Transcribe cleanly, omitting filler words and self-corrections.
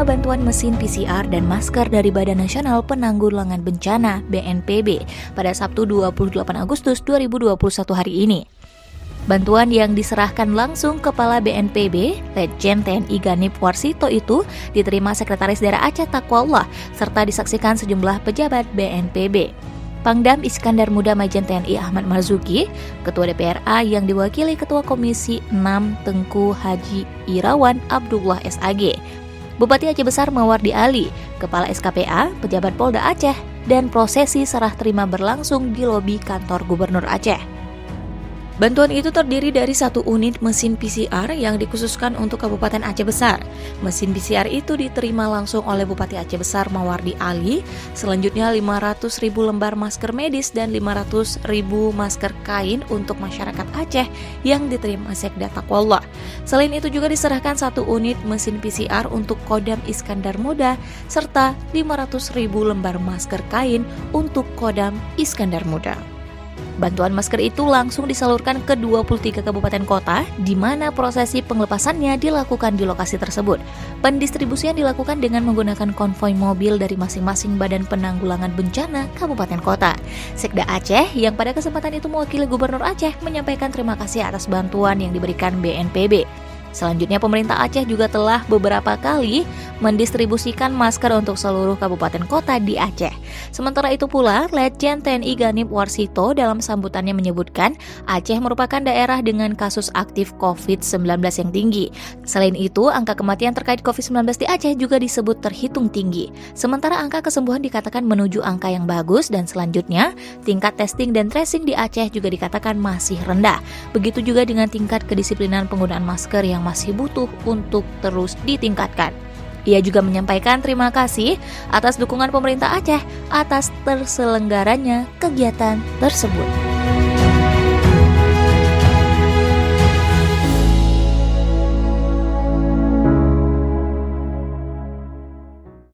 menerima bantuan mesin PCR dan masker dari Badan Nasional Penanggulangan Bencana (BNPB) pada Sabtu 28 Agustus 2021 hari ini. Bantuan yang diserahkan langsung Kepala BNPB, Letjen TNI Ganip Warsito itu diterima Sekretaris Daerah Aceh Taqwallah serta disaksikan sejumlah pejabat BNPB. Pangdam Iskandar Muda Majen TNI Ahmad Marzuki, Ketua DPRA yang diwakili Ketua Komisi 6 Tengku Haji Irawan Abdullah SAG, Bupati Aceh Besar Mawardi Ali, Kepala SKPA, pejabat Polda Aceh, dan prosesi serah terima berlangsung di lobi kantor Gubernur Aceh. Bantuan itu terdiri dari 1 unit mesin PCR yang dikhususkan untuk Kabupaten Aceh Besar. Mesin PCR itu diterima langsung oleh Bupati Aceh Besar Mawardi Ali. Selanjutnya 500.000 lembar masker medis dan 500.000 masker kain untuk masyarakat Aceh yang diterima Sekda Taqwallah. Selain itu juga diserahkan 1 unit mesin PCR untuk Kodam Iskandar Muda serta 500.000 lembar masker kain untuk Kodam Iskandar Muda. Bantuan masker itu langsung disalurkan ke 23 kabupaten kota, di mana prosesi pengelepasannya dilakukan di lokasi tersebut. Pendistribusian dilakukan dengan menggunakan konvoi mobil dari masing-masing Badan Penanggulangan Bencana Kabupaten Kota. Sekda Aceh, yang pada kesempatan itu mewakili Gubernur Aceh, menyampaikan terima kasih atas bantuan yang diberikan BNPB. Selanjutnya, pemerintah Aceh juga telah beberapa kali mendistribusikan masker untuk seluruh kabupaten kota di Aceh. Sementara itu pula, Letjen TNI Ganip Warsito dalam sambutannya menyebutkan Aceh merupakan daerah dengan kasus aktif COVID-19 yang tinggi. Selain itu, angka kematian terkait COVID-19 di Aceh juga disebut terhitung tinggi. Sementara angka kesembuhan dikatakan menuju angka yang bagus dan selanjutnya, tingkat testing dan tracing di Aceh juga dikatakan masih rendah. Begitu juga dengan tingkat kedisiplinan penggunaan masker yang masih butuh untuk terus ditingkatkan. Ia juga menyampaikan terima kasih atas dukungan pemerintah Aceh atas terselenggaranya kegiatan tersebut.